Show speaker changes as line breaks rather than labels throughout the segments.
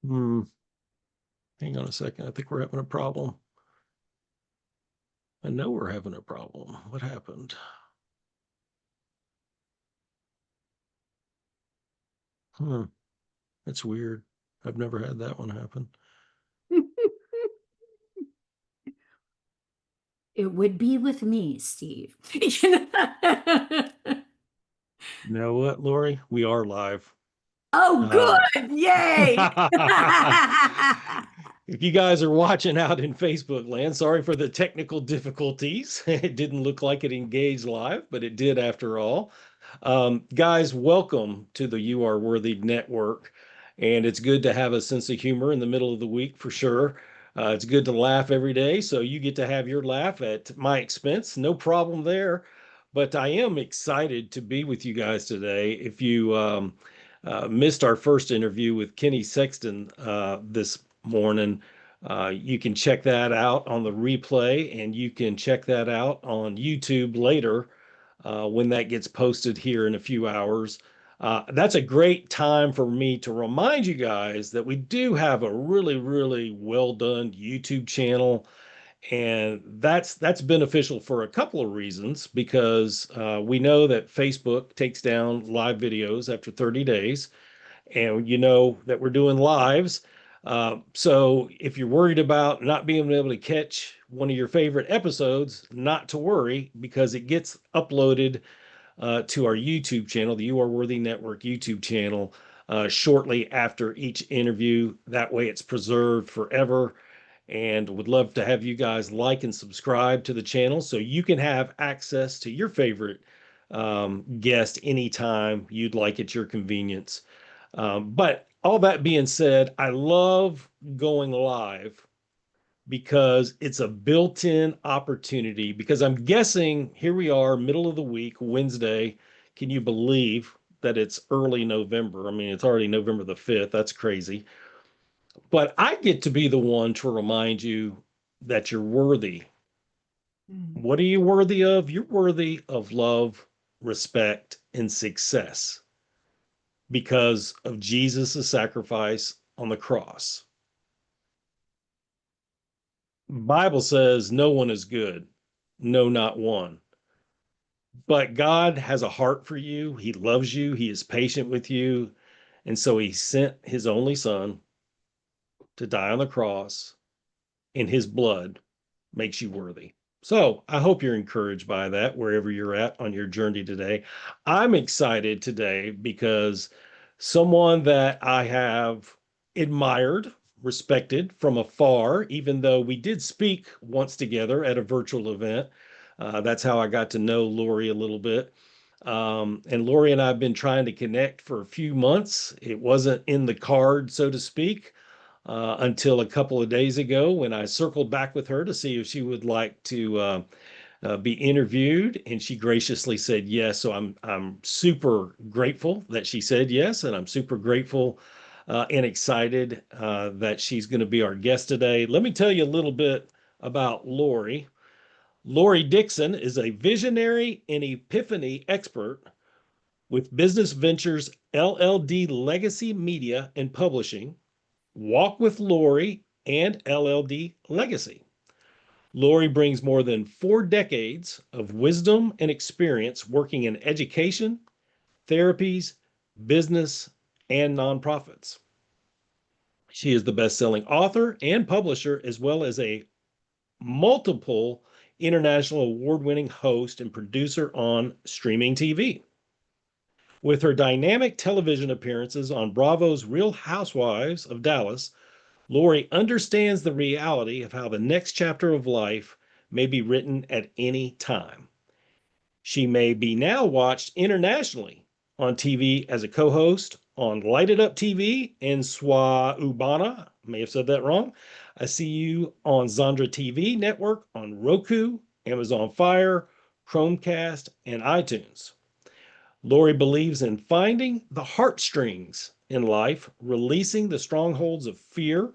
Hmm. Hang on a second. I think we're having a problem. I know we're having a problem. What happened? Hmm. That's weird. I've never had that one happen.
It would be with me, Steve.
You know what, Lori? We are live.
Oh,
Uh,
good. Yay.
if you guys are watching out in Facebook land, sorry for the technical difficulties. It didn't look like it engaged live, but it did after all. Guys, welcome to the You Are Worthy Network. And it's good to have a sense of humor in the middle of the week for sure. It's good to laugh every day. So you get to have your laugh at my expense. No problem there. But I am excited to be with you guys today. If you missed our first interview with Kenny Sexton this morning, you can check that out on the replay, and you can check that out on YouTube later when that gets posted here in a few hours. That's a great time for me to remind you guys that we do have a really, really well done YouTube channel, and that's beneficial for a couple of reasons because we know that Facebook takes down live videos after 30 days, and you know that we're doing lives. So if you're worried about not being able to catch one of your favorite episodes, not to worry because it gets uploaded to our YouTube channel, the You Are Worthy Network YouTube channel, shortly after each interview. That way it's preserved forever. And would love to have you guys like and subscribe to the channel so you can have access to your favorite guest anytime you'd like at your convenience. But all that being said, I love going live because it's a built-in opportunity. Because I'm guessing here we are, middle of the week, Wednesday. Can you believe that it's early November? I mean, it's already November the 5th. That's crazy. But I get to be the one to remind you that you're worthy. What are you worthy of? You're worthy of love, respect, and success because of Jesus' sacrifice on the cross. Bible says no one is good, no, not one. But God has a heart for you. He loves you. He is patient with you. And so he sent his only son to die on the cross, and his blood makes you worthy. So I hope you're encouraged by that wherever you're at on your journey today. I'm excited today because someone that I have admired, respected from afar, even though we did speak once together at a virtual event. That's how I got to know Lori a little bit. And Lori and I have been trying to connect for a few months. It wasn't in the card, so to speak, until a couple of days ago when I circled back with her to see if she would like to be interviewed, and she graciously said yes. So I'm super grateful that she said yes, and I'm super grateful and excited that she's going to be our guest today. Let me tell you a little bit about Lori. Lori Dixon is a visionary and epiphany expert with Business Ventures LLD Legacy Media and Publishing, Walk with Lori, and LLD Legacy. Lori brings more than 4 decades of wisdom and experience working in education, therapies, business, and nonprofits. She is the best-selling author and publisher, as well as a multiple international award-winning host and producer on streaming TV. With her dynamic television appearances on Bravo's Real Housewives of Dallas, Lori understands the reality of how the next chapter of life may be written at any time. She may be now watched internationally on TV as a co-host on Light It Up TV and Swa Ubana. May have said that wrong. I see you on Zandra TV network on Roku, Amazon Fire, Chromecast, and iTunes. Lori believes in finding the heartstrings in life, releasing the strongholds of fear,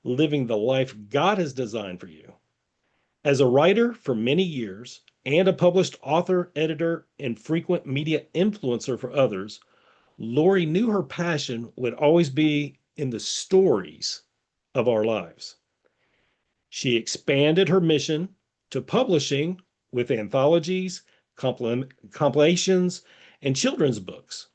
living the life God has designed for you. As a writer for many years and a published author, editor, and frequent media influencer for others, Lori knew her passion would always be in the stories of our lives. She expanded her mission to publishing with anthologies, compilations, and children's books.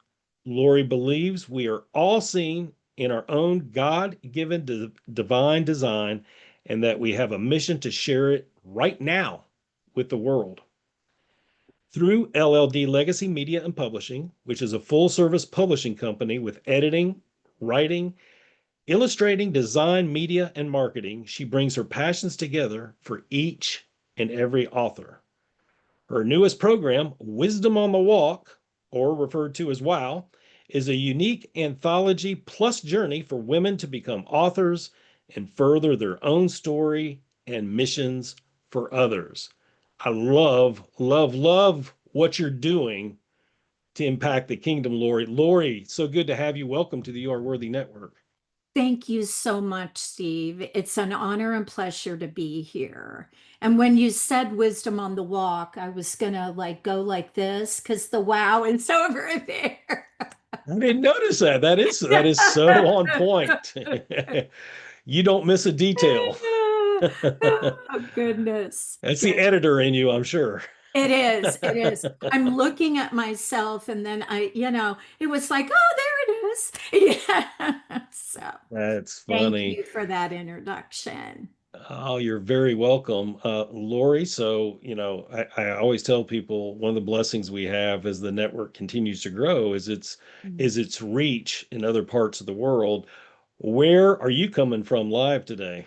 Lori believes we are all seen in our own God given divine design and that we have a mission to share it right now with the world. Through LLD Legacy Media and Publishing, which is a full service publishing company with editing, writing, illustrating, design, media, and marketing, she brings her passions together for each and every author. Her newest program, Wisdom on the Walk, or referred to as WOW, is a unique anthology plus journey for women to become authors and further their own story and missions for others. I love, love, love what you're doing to impact the kingdom, Lori. Lori, so good to have you. Welcome to the You Are Worthy Network.
Thank you so much, Steve. It's an honor and pleasure to be here. And when you said wisdom on the walk, I was gonna like go like this because the wow is over there.
I didn't notice that. That is so on point. You don't miss a detail.
Oh, goodness.
That's the
Good.
editor in you, I'm sure.
It is. It is. I'm looking at myself and then it was like, oh, there it is. Yeah. So
That's
thank
funny.
you for that introduction.
Oh, you're very welcome, Lori. So, I always tell people one of the blessings we have as the network continues to grow is its reach in other parts of the world. Where are you coming from live today?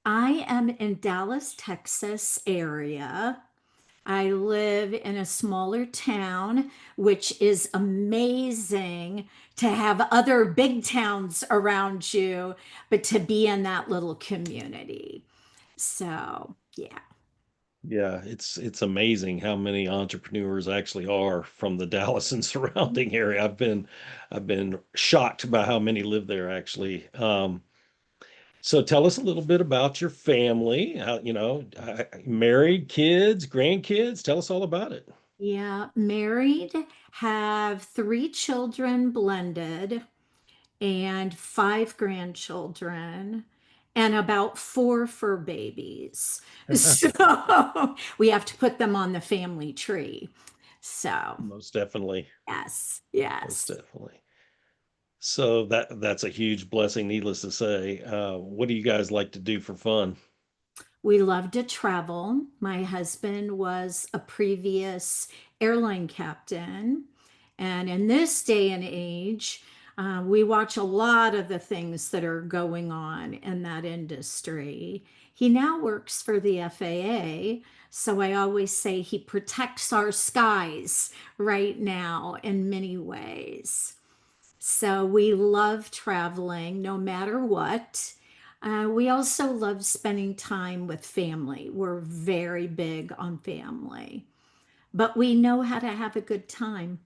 I am in Dallas, Texas area. I live in a smaller town, which is amazing to have other big towns around you, but to be in that little community. So, yeah.
Yeah, it's amazing how many entrepreneurs actually are from the Dallas and surrounding area. I've been shocked by how many live there actually. So tell us a little bit about your family. Married, kids, grandkids. Tell us all about it.
Yeah, married, have three children blended, and five grandchildren, and about four fur babies. So we have to put them on the family tree. So,
Most definitely,
yes,
most
yes.
definitely. So that's a huge blessing, needless to say. What do you guys like to do for fun?
We love to travel. My husband was a previous airline captain. And in this day and age, we watch a lot of the things that are going on in that industry. He now works for the FAA. So I always say he protects our skies right now in many ways. So we love traveling no matter what. We also love spending time with family. We're very big on family, but we know how to have a good time.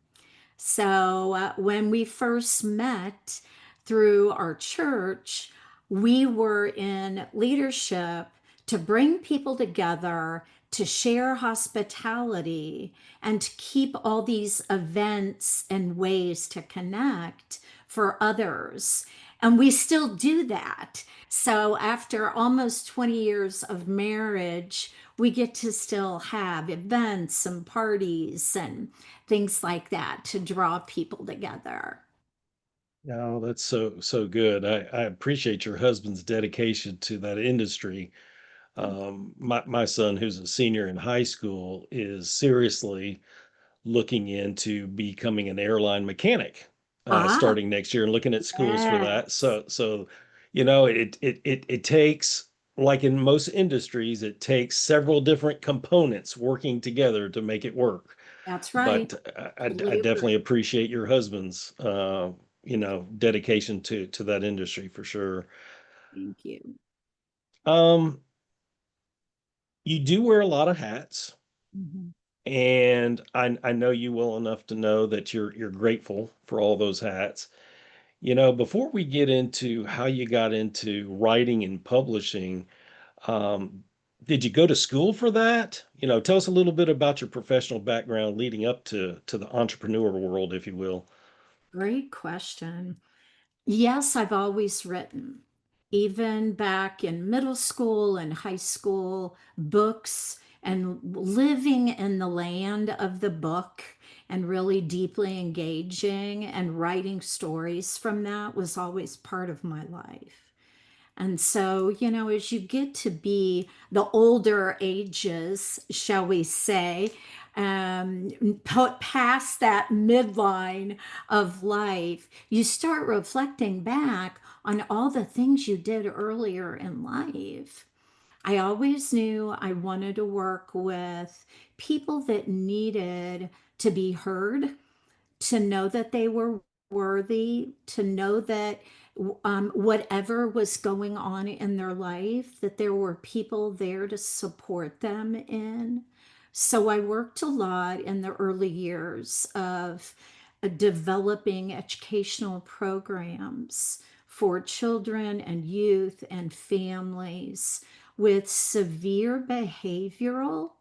So when we first met through our church, we were in leadership to bring people together, to share hospitality, and to keep all these events and ways to connect for others. And we still do that. So after almost 20 years of marriage, we get to still have events and parties and things like that to draw people together.
Oh, that's so good. I appreciate your husband's dedication to that industry. My son, who's a senior in high school, is seriously looking into becoming an airline mechanic
Ah,
starting next year and looking at schools for that.
yes,
It takes, like in most industries, it takes several different components working together to make it work.
that's right.
But I
Totally agree.
definitely appreciate your husband's dedication to that industry for sure.
Thank you.
Um, you do wear a lot of hats.
Mhm.
And I know you well enough to know that you're grateful for all those hats. Before we get into how you got into writing and publishing, um, did you go to school for that? Tell us a little bit about your professional background leading up to the entrepreneur world, if you will.
Great question. Yes, I've always written. Even back in middle school and high school, books and living in the land of the book and really deeply engaging and writing stories from that was always part of my life. And so, as you get to be the older ages, shall we say, put past that midline of life, you start reflecting back on all the things you did earlier in life. I always knew I wanted to work with people that needed to be heard, to know that they were worthy, to know that whatever was going on in their life, that there were people there to support them in. So I worked a lot in the early years of developing educational programs for children and youth and families with severe behavioral,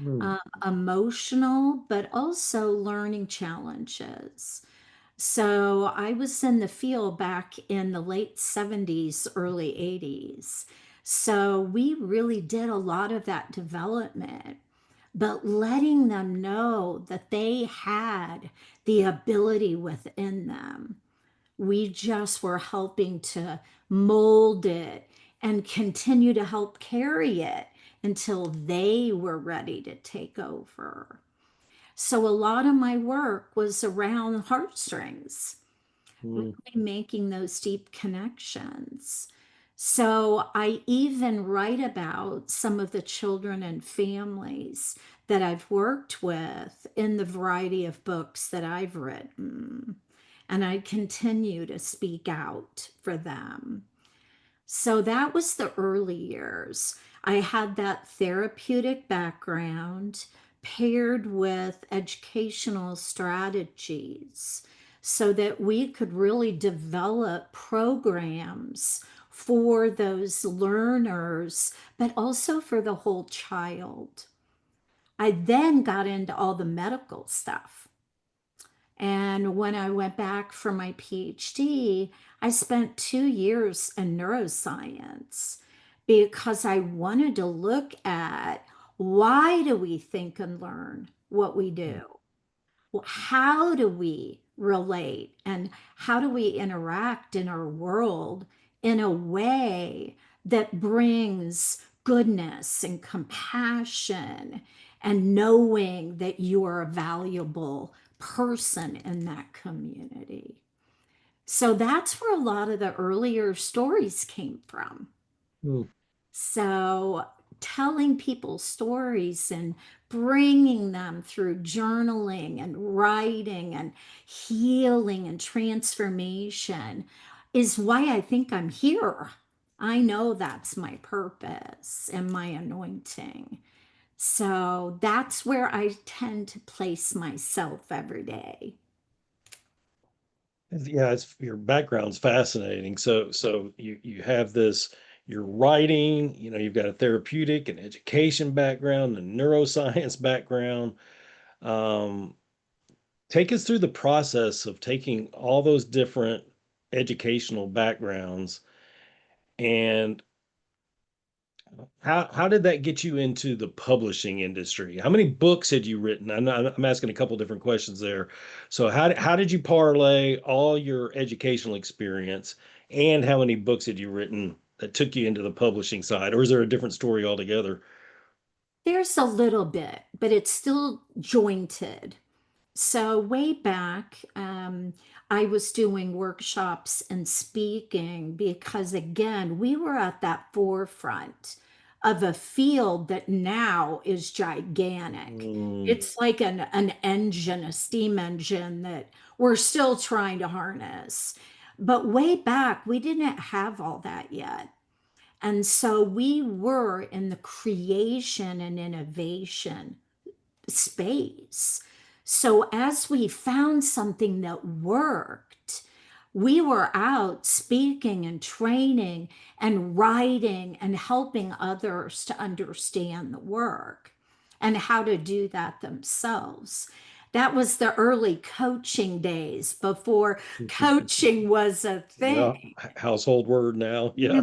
Mm.
emotional, but also learning challenges. So I was in the field back in the late 70s, early 80s. So we really did a lot of that development, but letting them know that they had the ability within them. We just were helping to mold it and continue to help carry it until they were ready to take over. So a lot of my work was around heartstrings, really
Mm.
making those deep connections. So I even write about some of the children and families that I've worked with in the variety of books that I've written. And I continue to speak out for them. So that was the early years. I had that therapeutic background paired with educational strategies so that we could really develop programs for those learners, but also for the whole child. I then got into all the medical stuff. And when I went back for my PhD, I spent 2 years in neuroscience because I wanted to look at why do we think and learn what we do? Well, how do we relate and how do we interact in our world in a way that brings goodness and compassion and knowing that you are a valuable person in that community? So that's where a lot of the earlier stories came from.
Mm.
So, telling people stories and bringing them through journaling and writing and healing and transformation is why I think I'm here. I know that's my purpose and my anointing. So, that's where I tend to place myself every day.
Yeah, your background's fascinating. So you have this, you're writing, you've got a therapeutic and education background, a neuroscience background. Um, Take us through the process of taking all those different educational backgrounds and how did that get you into the publishing industry? How many books had you written? I'm asking a couple different questions there. So how did you parlay all your educational experience and how many books had you written that took you into the publishing side? Or is there a different story altogether?
There's a little bit, but it's still jointed. So, way back, I was doing workshops and speaking because, again, we were at that forefront of a field that now is gigantic.
Mm.
It's like an engine, a steam engine that we're still trying to harness. But way back, we didn't have all that yet. And so we were in the creation and innovation space. So as we found something that worked, we were out speaking and training and writing and helping others to understand the work and how to do that themselves. That was the early coaching days before coaching was a
Yeah,
thing.
household word now. Yeah.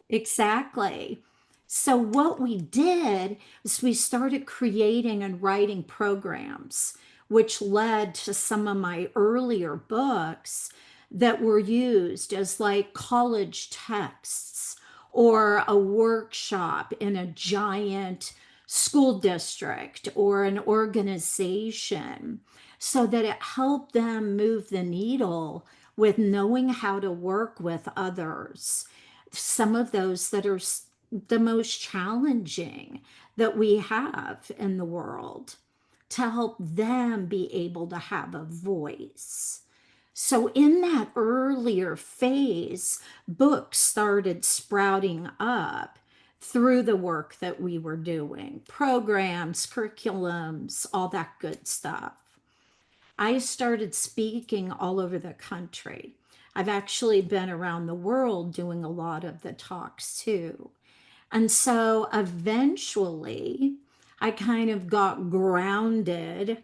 Exactly. So, what we did is we started creating and writing programs, which led to some of my earlier books that were used as like college texts or a workshop in a giant school district or an organization so that it helped them move the needle with knowing how to work with others, some of those that are the most challenging that we have in the world, to help them be able to have a voice. So, in that earlier phase, books started sprouting up through the work that we were doing, programs, curriculums, all that good stuff. I started speaking all over the country. I've actually been around the world doing a lot of the talks too. And so eventually, I kind of got grounded,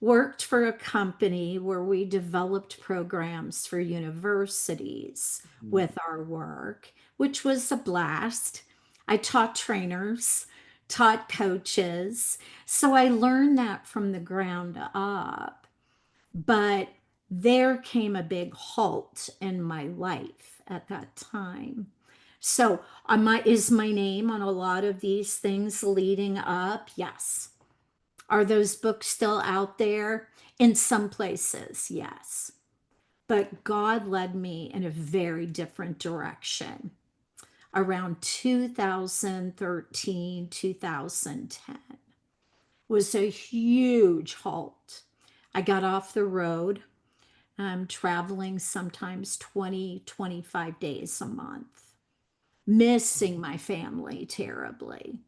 worked for a company where we developed programs for universities with our work, which was a blast. I taught trainers, taught coaches. So I learned that from the ground up. But there came a big halt in my life at that time. So, is my name on a lot of these things leading up? Yes. Are those books still out there? In some places, yes. But God led me in a very different direction around 2013, 2010 was a huge halt. I got off the road. I'm traveling sometimes 20, 25 days a month, missing my family terribly,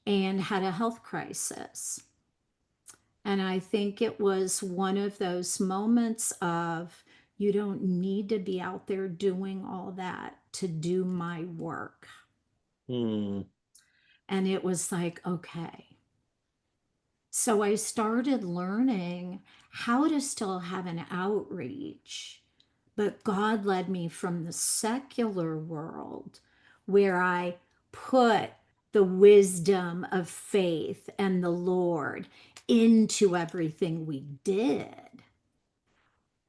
and had a health crisis. And I think it was one of those moments of, you don't need to be out there doing all that to do my work.
Hmm.
And it was like, okay. So I started learning how to still have an outreach. But God led me from the secular world where I put the wisdom of faith and the Lord into everything we did.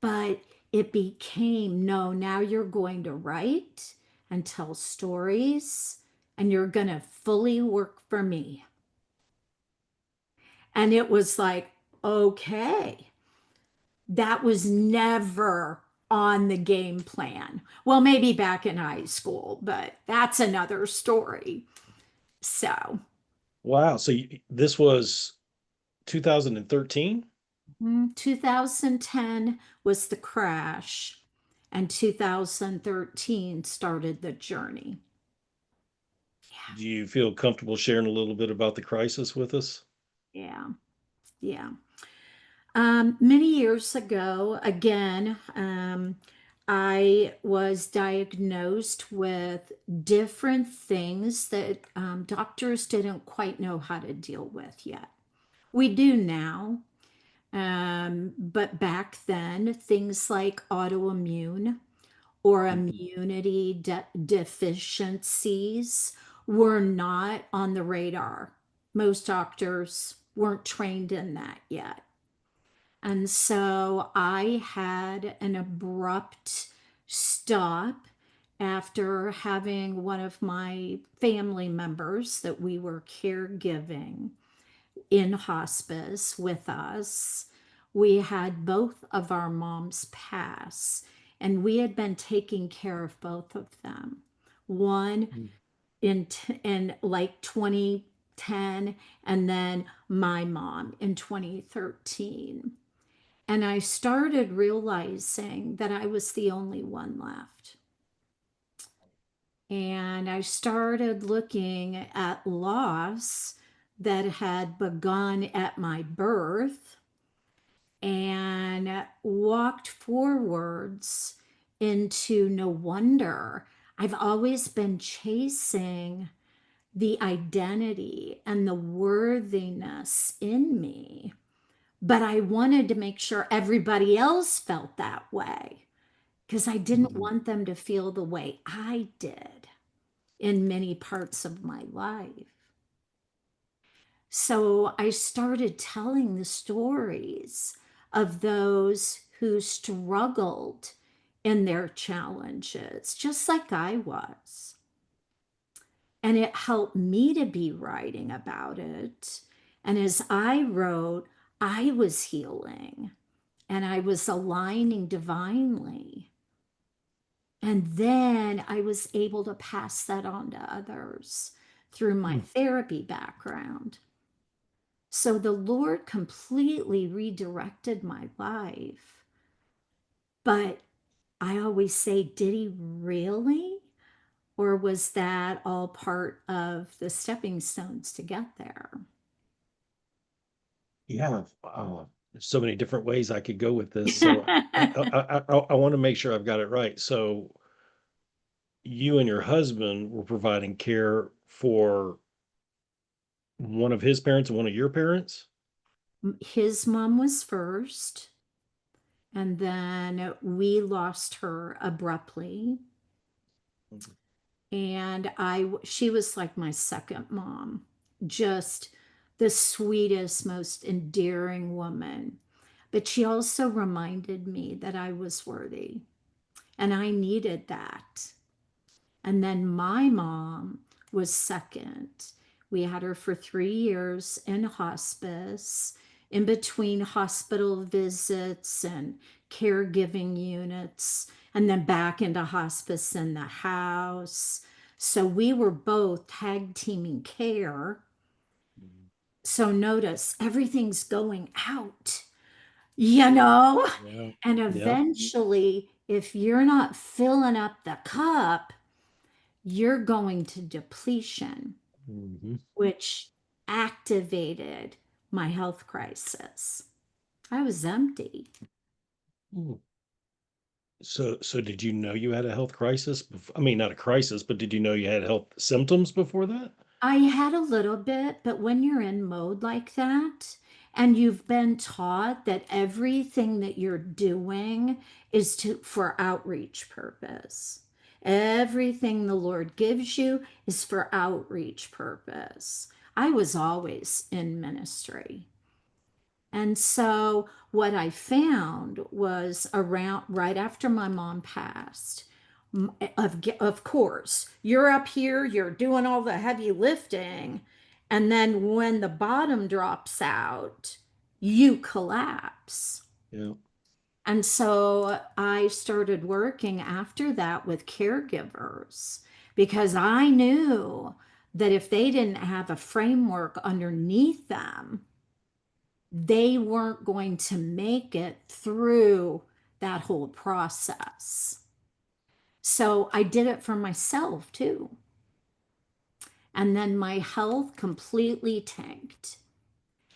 But it became, no, now you're going to write and tell stories and you're going to fully work for me. And it was like, okay, that was never on the game plan. Well, maybe back in high school, but that's another story. So,
Wow. So this was 2013?
2010 was the crash, and 2013 started the journey.
Do you feel comfortable sharing a little bit about the crisis with us?
Yeah, yeah. Many years ago, again, I was diagnosed with different things that doctors didn't quite know how to deal with yet. We do now, but back then, things like autoimmune or immunity deficiencies were not on the radar. Most doctors weren't trained in that yet. And so I had an abrupt stop after having one of my family members that we were caregiving in hospice with us. We had both of our moms pass, and we had been taking care of both of them. One in like 2010, and then my mom in 2013. And I started realizing that I was the only one left. And I started looking at loss that had begun at my birth and walked forwards into no wonder. I've always been chasing the identity and the worthiness in me, but I wanted to make sure everybody else felt that way because I didn't
Mm.
want them to feel the way I did in many parts of my life. So I started telling the stories of those who struggled in their challenges, just like I was. And it helped me to be writing about it. And as I wrote, I was healing and I was aligning divinely. And then I was able to pass that on to others through my
Mm.
therapy background. So the Lord completely redirected my life. But I always say, did he really? Or was that all part of the stepping stones to get there?
Yeah. There's so many different ways I could go with this. So I want to make sure I've got it right. So you and your husband were providing care for one of his parents and one of your parents?
His mom was first, and then we lost her abruptly.
Mhm.
And she was like my second mom, just the sweetest, most endearing woman. But she also reminded me that I was worthy, and I needed that. And then my mom was second. We had her for 3 years in hospice, in between hospital visits and caregiving units, and then back into hospice in the house. So we were both tag teaming care. So notice everything's going out, you know?
Yeah.
And
Yeah.
eventually, if you're not filling up the cup, you're going to depletion,
Hmm.
which activated my health crisis. I was empty.
So did you know you had a health crisis? I mean, not a crisis, but did you know you had health symptoms before that?
I had a little bit, but when you're in mode like that, and you've been taught that everything that you're doing is for outreach purpose. Everything the Lord gives you is for outreach purpose. I was always in ministry. And so what I found was around right after my mom passed, of course, you're up here, you're doing all the heavy lifting. And then when the bottom drops out, you collapse.
Yeah.
And so I started working after that with caregivers because I knew that if they didn't have a framework underneath them, they weren't going to make it through that whole process. So I did it for myself too. And then my health completely tanked.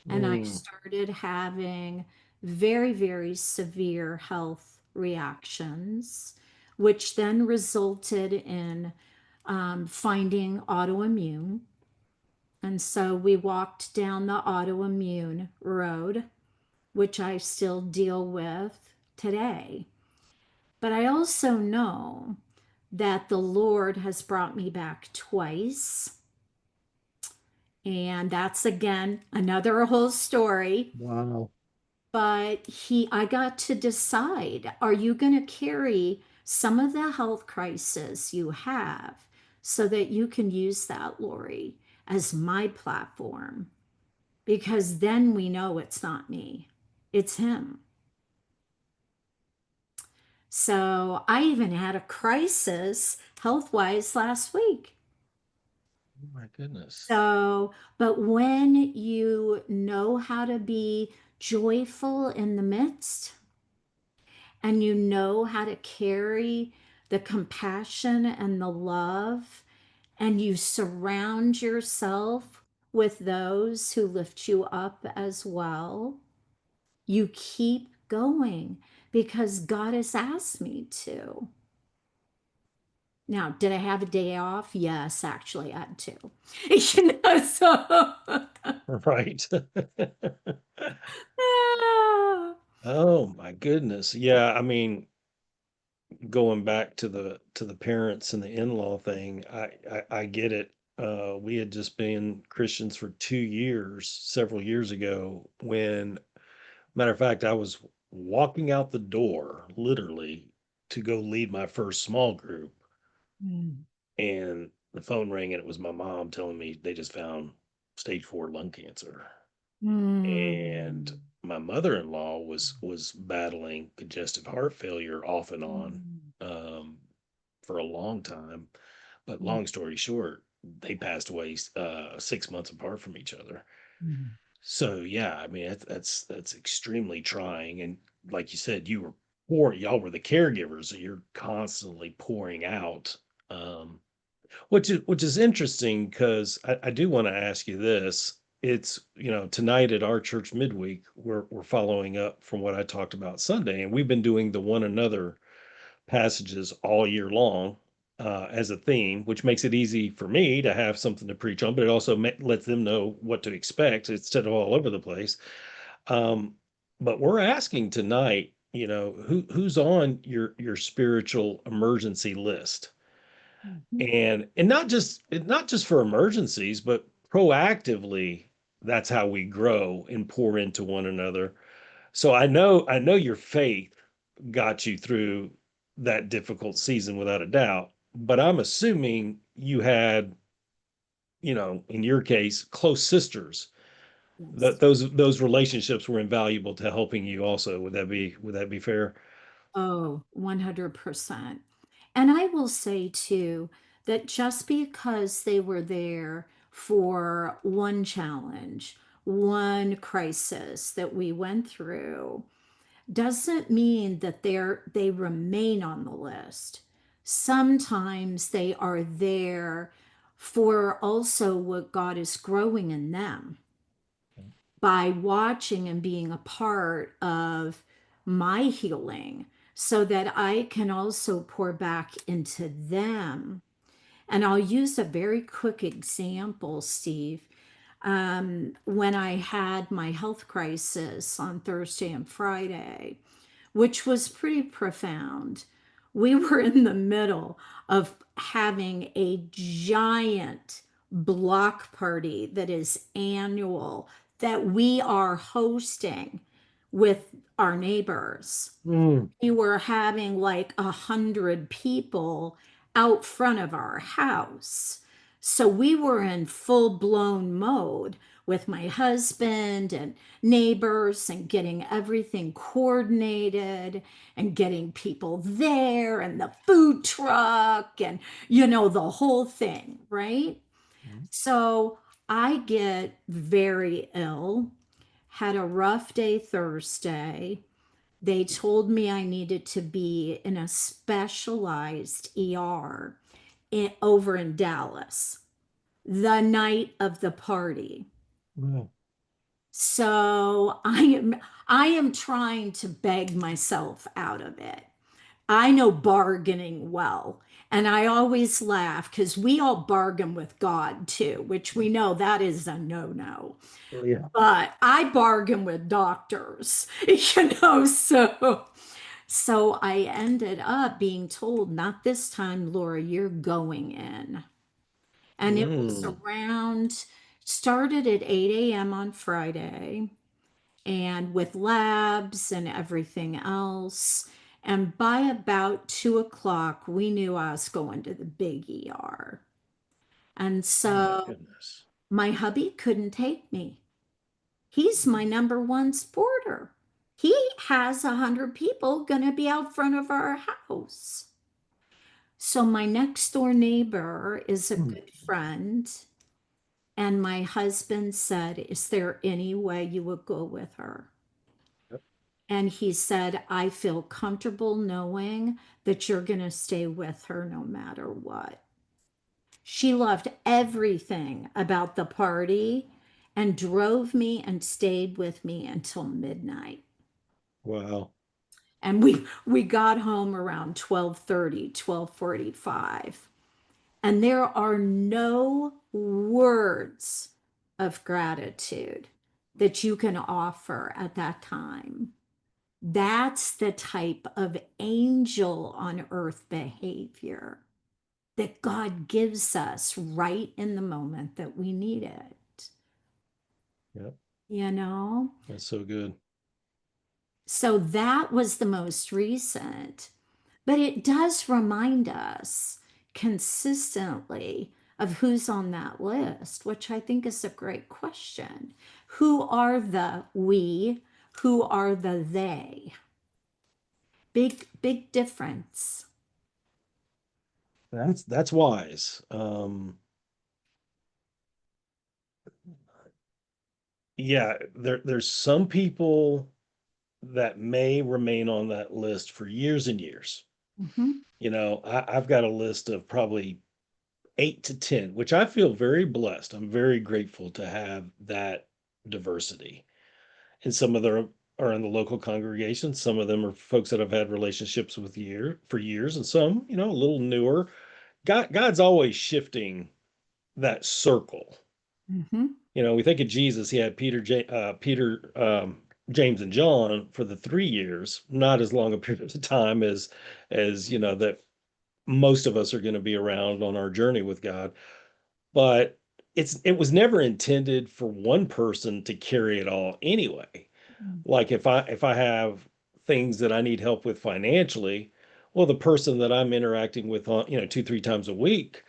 And I
Mm.
started having very, very severe health reactions, which then resulted in finding autoimmune. And so we walked down the autoimmune road, which I still deal with today. But I also know that the Lord has brought me back twice. And that's again another whole story.
Wow.
But I got to decide, are you going to carry some of the health crisis you have so that you can use that, Lori, as my platform? Because then we know it's not me, it's Him. So I even had a crisis health wise last week.
Oh my goodness.
So, but when you know how to be joyful in the midst and you know how to carry the compassion and the love, and you surround yourself with those who lift you up as well, you keep going because God has asked me to. Now, did I have a day off? Yes, actually, I had two. So
Right. Oh my goodness. Yeah, I mean, going back to the parents and the in-law thing, I get it. We had just been Christians for 2 years, several years ago, when matter of fact, I was walking out the door, literally, to go lead my first small group,
Mm.
and the phone rang, and it was my mom telling me they just found stage 4 lung cancer. And
Mm.
my mother-in-law was battling congestive heart failure off and on,
Mm.
um, for a long time. But
Mm.
long story short, they passed away 6 months apart from each other.
Mm.
So yeah, I mean that's extremely trying. And like you said, y'all were the caregivers, so you're constantly pouring out. Um, which is interesting because I do want to ask you this. It's, tonight at our church midweek, we're following up from what I talked about Sunday, and we've been doing the one another passages all year long, as a theme, which makes it easy for me to have something to preach on, but it also lets them know what to expect instead of all over the place. Um, but we're asking tonight, who's on your spiritual emergency list,
Mhm.
and not just for emergencies, but proactively. That's how we grow and pour into one another. So I know your faith got you through that difficult season without a doubt, but I'm assuming you had, in your case, close sisters. That
Yes.
those relationships were invaluable to helping you also. Would that be fair?
Oh, 100%. And I will say too that just because they were there for one challenge, one crisis that we went through, doesn't mean that they remain on the list. Sometimes they are there for also what God is growing in them by watching and being a part of my healing so that I can also pour back into them. And I'll use a very quick example, Steve. When I had my health crisis on Thursday and Friday, which was pretty profound, we were in the middle of having a giant block party that is annual that we are hosting with our neighbors.
Mm,
We were having like 100 people out front of our house. So we were in full blown mode with my husband and neighbors and getting everything coordinated and getting people there and the food truck and, the whole thing, right?
mm,
So I get very ill, had a rough day Thursday. They told me I needed to be in a specialized ER over in Dallas the night of the party.
mm,
So I am trying to beg myself out of it. I know bargaining well. And I always laugh because we all bargain with God too, which we know that is a no-no.
yeah.
But I bargain with doctors, so I ended up being told, not this time, Laura, you're going in. And it was
Mm,
started at 8 a.m. on Friday, and with labs and everything else. And by about 2 o'clock, we knew I was going to the big ER. And
oh my
so
goodness.
my hubby couldn't take me. He's my number one supporter. He has 100 people going to be out front of our house. So my next door neighbor is a
Mm,
good friend. And my husband said, is there any way you would go with her?
yep.
And he said, I feel comfortable knowing that you're going to stay with her no matter what. She loved everything about the party and drove me and stayed with me until midnight.
Wow.
And we got home around 12:30, 12:45. And there are no words of gratitude that you can offer at that time. That's the type of angel on earth behavior that God gives us right in the moment that we need it.
Yep.
You know?
That's so good.
So that was the most recent. But it does remind us consistently of who's on that list, which I think is a great question. Who are the we? Who are the they? Big, big difference.
That's wise. Yeah, there's some people that may remain on that list for years and years.
Mhm.
I've got a list of probably 8 to 10, which I feel very blessed. I'm very grateful to have that diversity. And some of them are in the local congregation. Some of them are folks that I've had relationships with for years, and some, a little newer. God's always shifting that circle.
Mhm.
We think of Jesus. He had Peter, James, and John for the 3 years, not as long a period of time as that most of us are going to be around on our journey with God. But it was never intended for one person to carry it all anyway. Like if I have things that I need help with financially, well, the person that I'm interacting with on, 2, 3 times a week,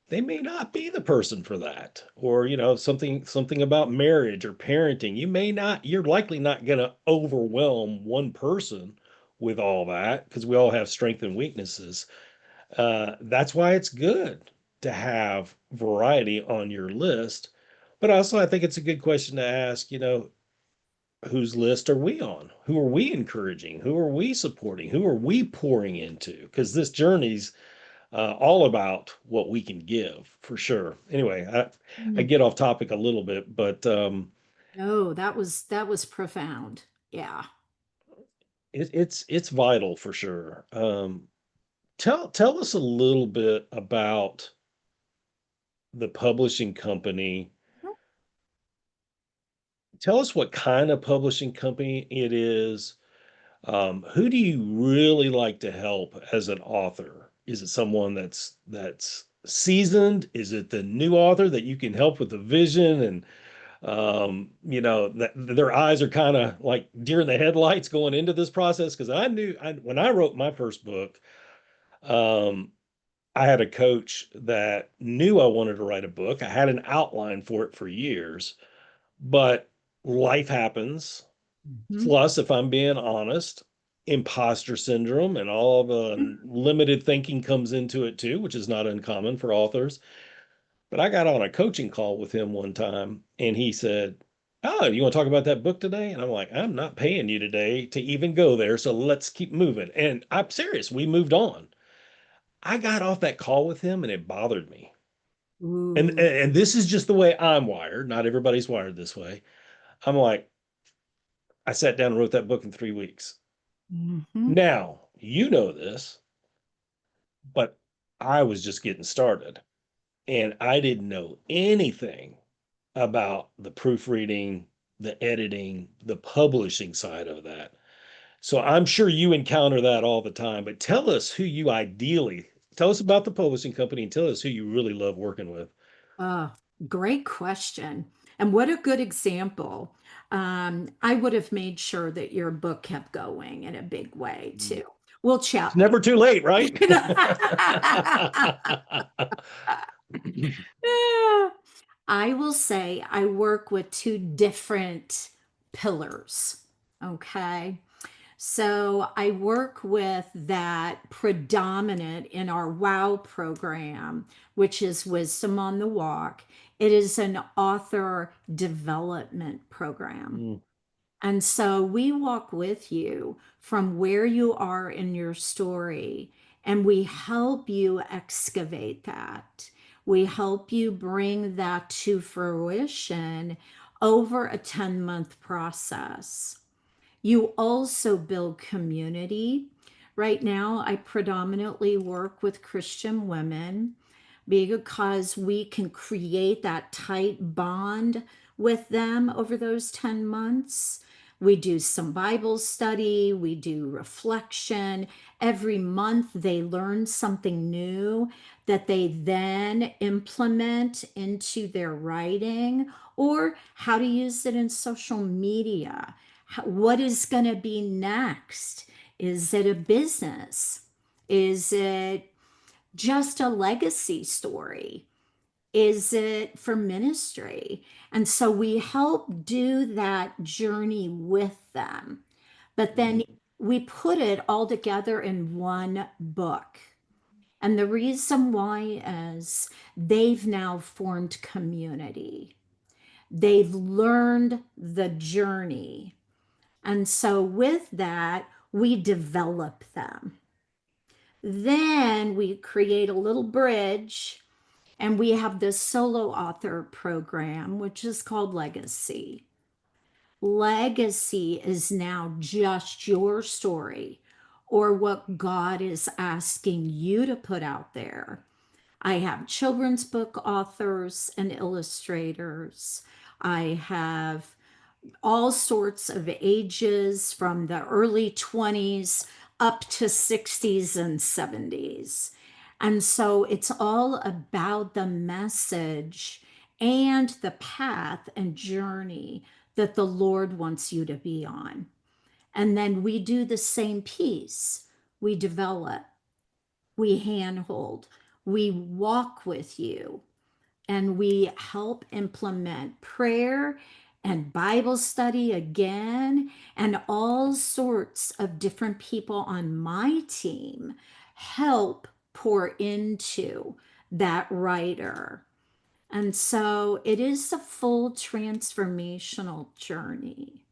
they may not be the person for that. Or, something about marriage or parenting. You're likely not going to overwhelm one person with all that because we all have strengths and weaknesses. That's why it's good to have variety on your list. But also, I think it's a good question to ask, whose list are we on? Who are we encouraging? Who are we supporting? Who are we pouring into? Because this journey's all about what we can give, for sure. Anyway, I
Mm.
get off topic a little bit, but
No, that was profound. Yeah.
it's vital for sure. Tell us a little bit about the publishing company. Tell us what kind of publishing company it is. Who do you really like to help as an author? Is it someone that's seasoned? Is it the new author that you can help with the vision and that their eyes are kind of like deer in the headlights going into this process? Because when I wrote my first book, um, I had a coach that knew I wanted to write a book. I had an outline for it for years, but life happens.
Mhm.
Plus, if I'm being honest, imposter syndrome and all the limited thinking comes into it too, which is not uncommon for authors. But I got on a coaching call with him one time and he said, "Oh, you want to talk about that book today?" And I'm like, "I'm not paying you today to even go there. So let's keep moving." And I'm serious. We moved on. I got off that call with him and it bothered me. And,
Ooh.
and this is just the way I'm wired. Not everybody's wired this way. I'm like, I sat down and wrote that book in 3 weeks.
Mhm.
Now, you know this, but I was just getting started and I didn't know anything about the proofreading, the editing, the publishing side of that. So I'm sure you encounter that all the time, but tell us about the publishing company and tell us who you really love working with.
Uh, Great question. And what a good example. I would have made sure that your book kept going in a big way too. We'll
It's
chat later.
never too late, right?
I will say I work with two different pillars. Okay. So I work with that predominant in our WOW program, which is Wisdom on the Walk. It is an author development program.
Mm,
And so we walk with you from where you are in your story and we help you excavate that. We help you bring that to fruition over a 10-month process. You also build community. Right now, I predominantly work with Christian women because we can create that tight bond with them over those 10 months. We do some Bible study, we do reflection. Every month they learn something new that they then implement into their writing, or how to use it in social media. What is going to be next? Is it a business? Is it just a legacy story? Is it for ministry? And so we help do that journey with them. But then
Mhm.
we put it all together in one book. And the reason why is they've now formed community. They've learned the journey. And so with that, we develop them. Then we create a little bridge, and we have this solo author program, which is called Legacy. Legacy is now just your story or what God is asking you to put out there. I have children's book authors and illustrators. I have all sorts of ages from the early 20s up to 60s and 70s. And so it's all about the message and the path and journey that the Lord wants you to be on. And then we do the same piece. We develop, we handhold, we walk with you, and we help implement prayer and Bible study again, and all sorts of different people on my team help pour into that writer. And so it is a full transformational journey.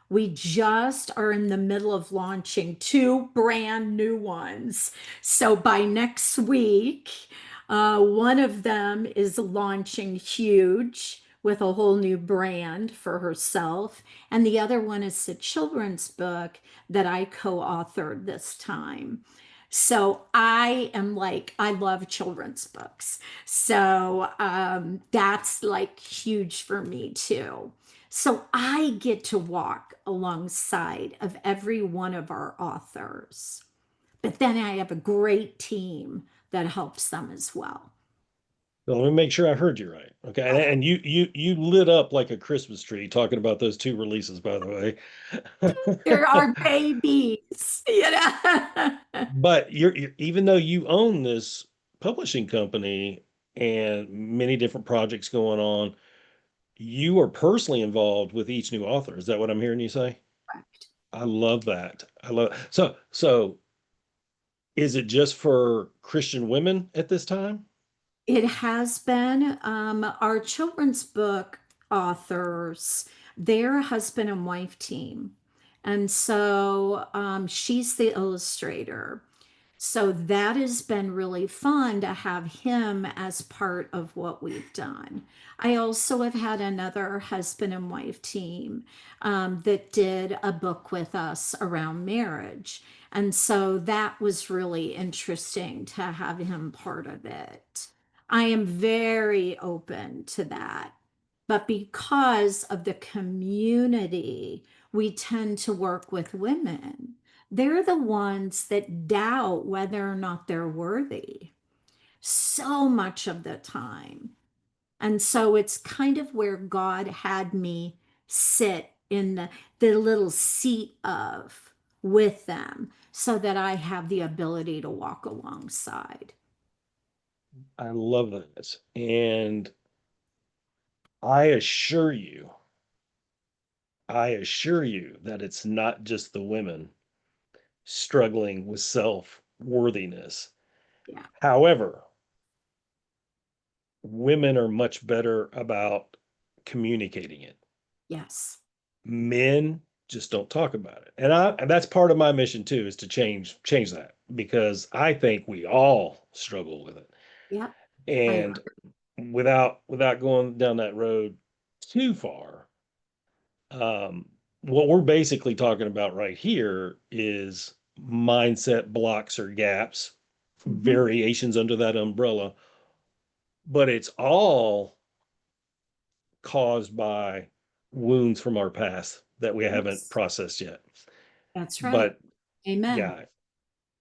We just are in the middle of launching two brand new ones. So by next week, one of them is launching huge with a whole new brand for herself. And the other one is a children's book that I co authored this time. So I am like, I love children's books. So that's like huge for me too. So I get to walk alongside of every one of our authors. But then I have a great team that helps them as well.
So let me make sure I heard you right. Okay. And you lit up like a Christmas tree talking about those two releases, by the way.
There are babies, you know.
But even though you own this publishing company and many different projects going on, you are personally involved with each new author. Is that what I'm hearing you say?
Correct.
I love that. I love so is it just for Christian women at this time?
It has been our children's book authors, their husband and wife team. And so she's the illustrator. So that has been really fun to have him as part of what we've done. I also have had another husband and wife team that did a book with us around marriage. And so that was really interesting to have him part of it. I am very open to that. But because of the community, we tend to work with women. They're the ones that doubt whether or not they're worthy so much of the time. And so it's kind of where God had me sit in the little seat of with them so that I have the ability to walk alongside.
I love this. And I assure you, I assure you that it's not just the women struggling with self-worthiness.
Yeah.
However, women are much better about communicating it.
Yes.
Men just don't talk about it. And that's part of my mission too, is to change that because I think we all struggle with it.
Yep. I
And
agree.
without going down that road too far, um, what we're basically talking about right here is mindset blocks or gaps,
Mhm.
variations under that umbrella, but it's all caused by wounds from our past. that we haven't
Yes,
processed yet.
that's right.
But
Amen.
yeah,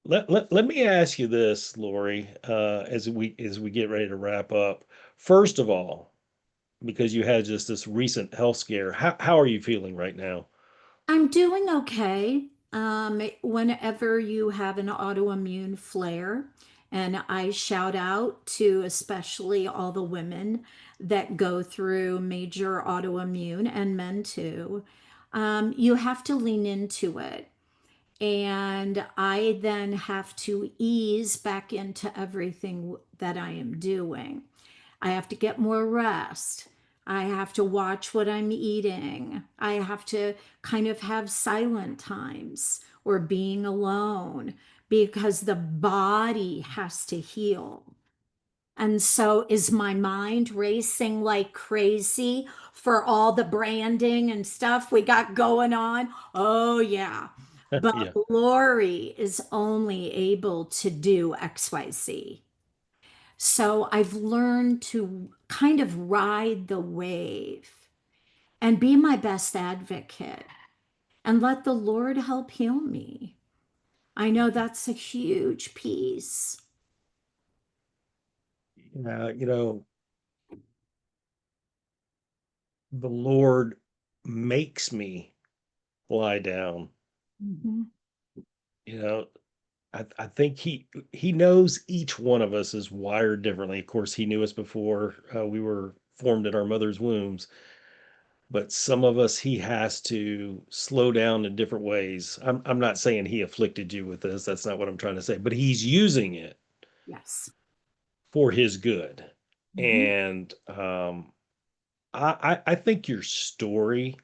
let me ask you this, Lori, as we get ready to wrap up. First of all, because you had just this recent health scare, how are you feeling right now?
I'm doing okay. Whenever you have an autoimmune flare, and I shout out to especially all the women that go through major autoimmune and men too, you have to lean into it. And I then have to ease back into everything that I am doing. I have to get more rest. I have to watch what I'm eating. I have to kind of have silent times or being alone because the body has to heal. And so is my mind racing like crazy for all the branding and stuff we got going on? Oh, yeah. But
Yeah.
Lori is only able to do XYZ. So I've learned to kind of ride the wave and be my best advocate and let the Lord help heal me. I know that's a huge piece.
You know, the Lord makes me lie down.
Mhm.
You know, I think he knows each one of us is wired differently. Of course, he knew us before we were formed in our mother's wombs, but some of us he has to slow down in different ways. I'm not saying he afflicted you with this. That's not what I'm trying to say, but he's using it
Yes.
for his good.
Mhm.
And I think your story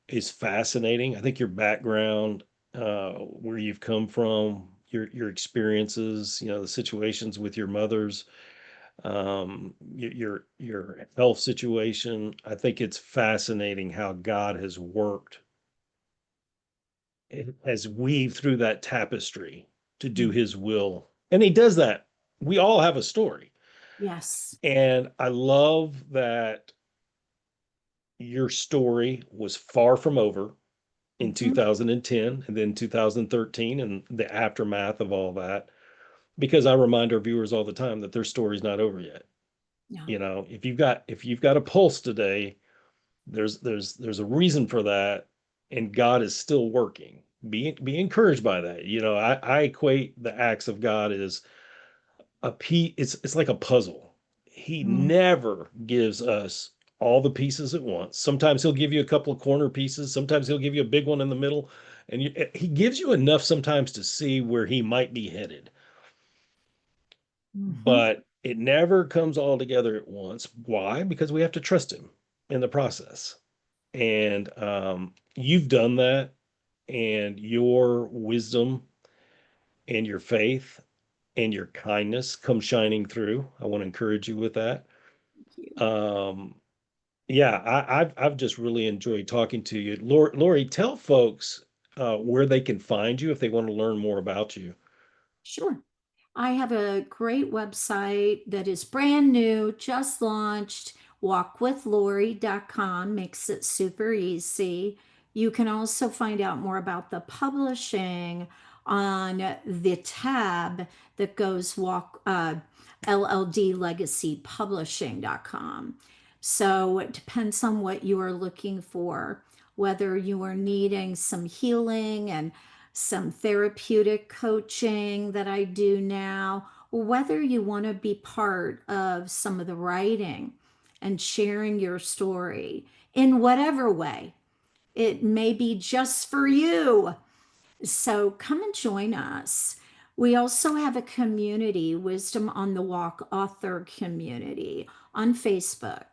is fascinating. I think your background, where you've come from, your experiences, you know, the situations with your mothers, your health situation. I think it's fascinating how God has worked, has weaved through that tapestry to do
Mm.
His will, and He does that. We all have a story,
Yes.
and I love that your story was far from over in
Mhm.
2010 and then 2013 and the aftermath of all that, because I remind our viewers all the time that their story's not over yet.
Yeah.
You know, if you've got a pulse today, there's a reason for that, and God is still working. Be encouraged by that. You know, I equate the acts of God as a piece. It's like a puzzle. He
Mm.
never gives us all the pieces at once. Sometimes he'll give you a couple of corner pieces. Sometimes he'll give you a big one in the middle, and he gives you enough sometimes to see where he might be headed.
Mhm.
But it never comes all together at once. Why? Because we have to trust him in the process. And you've done that, and your wisdom and your faith and your kindness come shining through. I want to encourage you with that.
Thank you.
Um, yeah, I've just really enjoyed talking to you. Lori, tell folks where they can find you if they want to learn more about you.
Sure. I have a great website that is brand new, just launched. Walkwithlori.com makes it super easy. You can also find out more about the publishing on the tab that goes LLD Legacy Publishing.com. So it depends on what you are looking for, whether you are needing some healing and some therapeutic coaching that I do now, or whether you want to be part of some of the writing and sharing your story in whatever way. It may be just for you. So come and join us. We also have a community, Wisdom on the Walk author community on Facebook.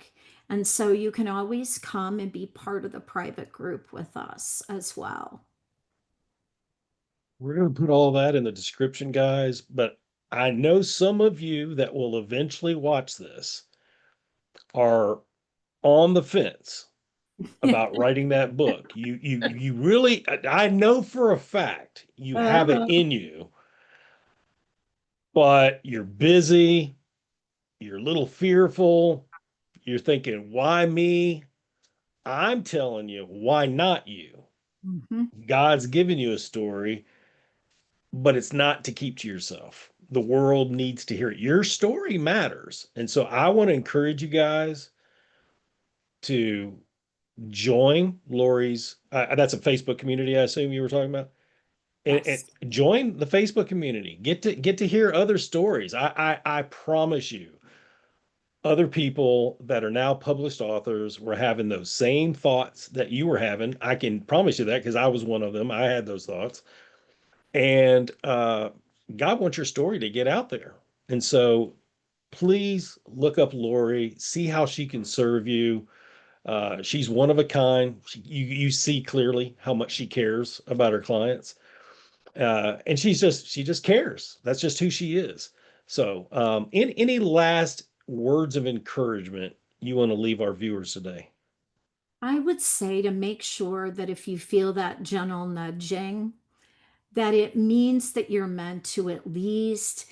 And so you can always come and be part of the private group with us as well.
We're going to put all that in the description, guys, but I know some of you that will eventually watch this are on the fence about writing that book. You really, I know for a fact you have it
Uh-huh.
in you, but you're busy, you're a little fearful, you're thinking, why me? I'm telling you, why not you?
Mhm.
God's given you a story, but it's not to keep to yourself. The world needs to hear it. Your story matters. And so I want to encourage you guys to join Lori's. That's a Facebook community, I assume you were talking about. And
Yes.
join the Facebook community. Get to hear other stories. I promise you, other people that are now published authors were having those same thoughts that you were having. I can promise you that because I was one of them. I had those thoughts. And God wants your story to get out there. And so please look up Lori, see how she can serve you. She's one of a kind. You see clearly how much she cares about her clients, and she just cares. That's just who she is. So, in any last words of encouragement you want to leave our viewers today?
I would say to make sure that if you feel that gentle nudging, that it means that you're meant to at least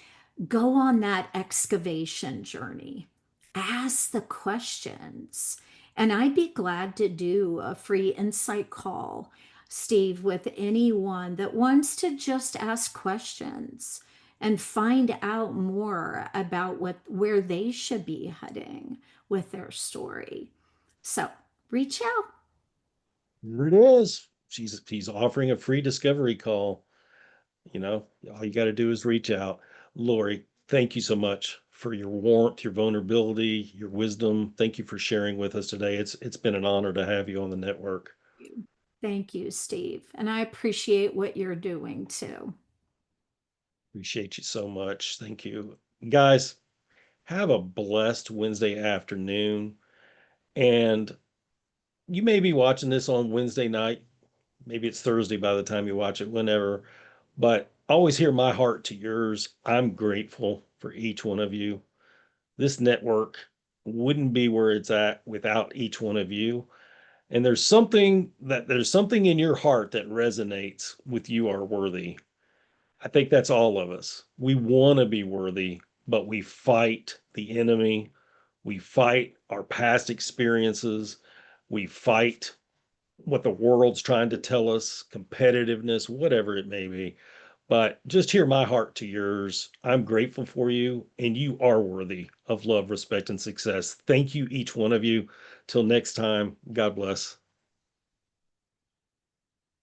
go on that excavation journey. Ask the questions. And I'd be glad to do a free insight call, Steve, with anyone that wants to just ask questions and find out more about where they should be heading with their story. So reach out.
Here it is. She's offering a free discovery call. All you got to do is reach out. Lori, thank you so much for your warmth, your vulnerability, your wisdom. Thank you for sharing with us today. It's been an honor to have you on the network.
Thank you, Steve. And I appreciate what you're doing too.
Appreciate you so much. Thank you. Guys, have a blessed Wednesday afternoon. And you may be watching this on Wednesday night. Maybe it's Thursday by the time you watch it, whenever. But always hear my heart to yours. I'm grateful for each one of you. This network wouldn't be where it's at without each one of you. And there's something in your heart that resonates with you are worthy. I think that's all of us. We want to be worthy, but we fight the enemy. We fight our past experiences. We fight what the world's trying to tell us, competitiveness, whatever it may be. But just hear my heart to yours. I'm grateful for you, and you are worthy of love, respect, and success. Thank you, each one of you. Till next time, God bless.